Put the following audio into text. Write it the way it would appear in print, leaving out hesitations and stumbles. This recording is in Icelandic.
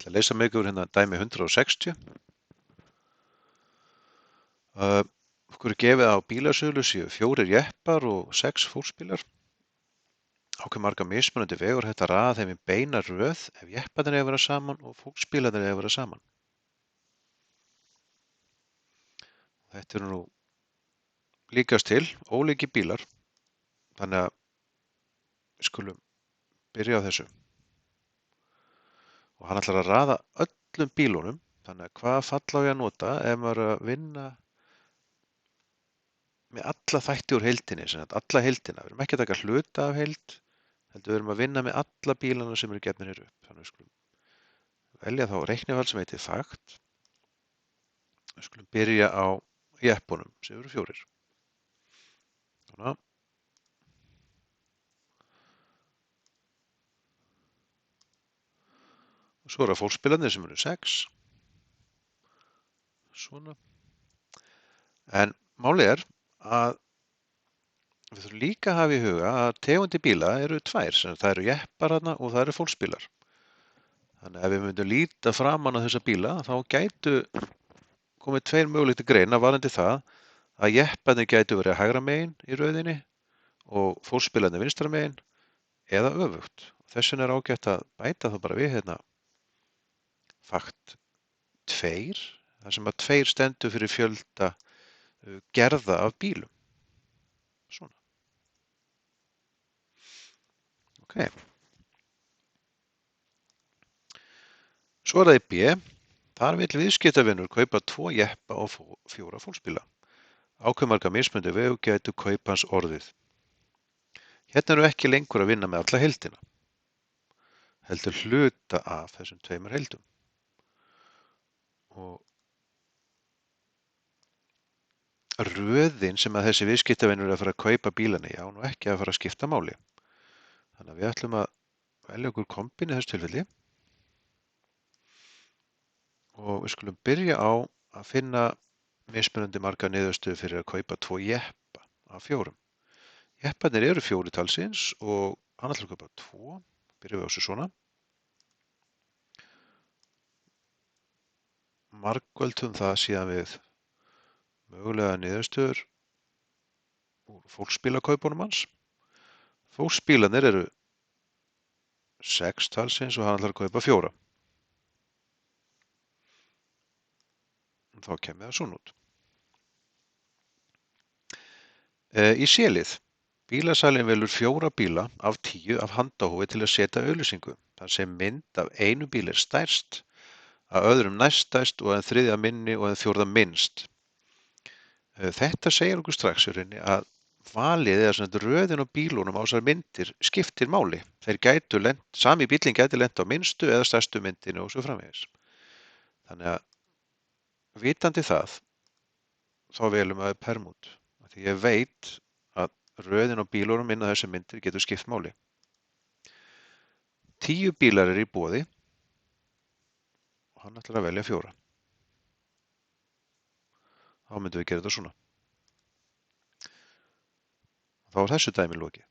Ég ætla að leysa mig úr hérna dæmi 160. Okkur er gefið að á bílasölu séu 4 jeppar og 6 fólksbílar. Á hve marga mismunandi vegur er hægt að raða þeim í beina röð ef jepparnir eiga að vera saman og fólksbílarnir eiga að vera saman. Þetta eru nú líkast til ólíkir bílar, þannig að við skulum byrja á þessu. Og hann ætlar að raða öllum bílunum, þannig að hvað fall á ég að nota ef maður er að vinna með alla þætti úr heildinni, sem sagt alla heildina. Við erum ekki að taka hluta af heild, heldur við erum að vinna með alla bílana sem eru gefnir hér upp. Þannig við skulum velja þá reiknival sem heitir fakt. Við skulum byrja á jeppunum sem eru 4. Svona. Og svo eru það fólksbílarnir sem eru 6. Svona. En málið er að við þurfum líka að hafa í huga að tegundir bíla eru 2, sem það eru jeppar þarna og það eru fólksbílar. Þannig að ef við myndum líta framan á þessa bíla þá gætu komið 2 möguleikar til greina varðandi það að jepparnir gætu verið hægra megin í röðinni og fólksbílarnir vinstra megin eða öfugt. Þess vegna er ágætt að bæta þá bara við hérna fakt 2, þar sem að 2 stendur fyrir fjölda gerða af bílum. Svona. Ok. Svo er það í B. Þar vill viðskiptavinur kaupa 2 jeppa og 4 fólksbíla. Á hve marga mismunandi vegu gætu kaup hans orðið. Hérna eru ekki lengur að vinna með alla heildina, heldur hluta af þessum 2 heildum. Og röðin sem að þessi viðskiptavinur er að fara að kaupa bílana í á nú ekki að fara að skipta máli. Þannig að við ætlum að velja okkur kombin í þessu tilfelli og við skulum byrja á að finna mismunandi marga niðurstöðu fyrir að kaupa 2 jeppa af 4. Jepparnir eru 4 talsins og hann ætlar að kaupa 2. Byrjum við á þessu svona. Margvöldum það síðan við mögulega niðurstöður úr fólksbílakaupunum hans. Fólksbílarnir eru 6 talsins og hann ætlar að kaupa 4. Þá kemur það svona út. Í C-lið. Bílasalinn velur 4 bíla af 10 af handahófi til að setja auglýsingu. Þar sem mynd af einu bíl er stærst, að öðrum næststærst og að þriðja minni og að fjórða minnst. Þetta segir okkur strax í rauninni að valið eða svona röðin á bílunum á þessar myndir skiptir máli. Sami bílinn gæti lent á minnstu eða stærstu myndinu og svo framvegis. Þannig að vitandi það, þá velum við permút. Því ég veit að röðin á bílunum inn á þessi myndir getur skipt máli. 10 bílar eru í boði og hann ætlar að velja 4. Þá myndum við gera þetta svona. Þá er þessu dæmi lokið.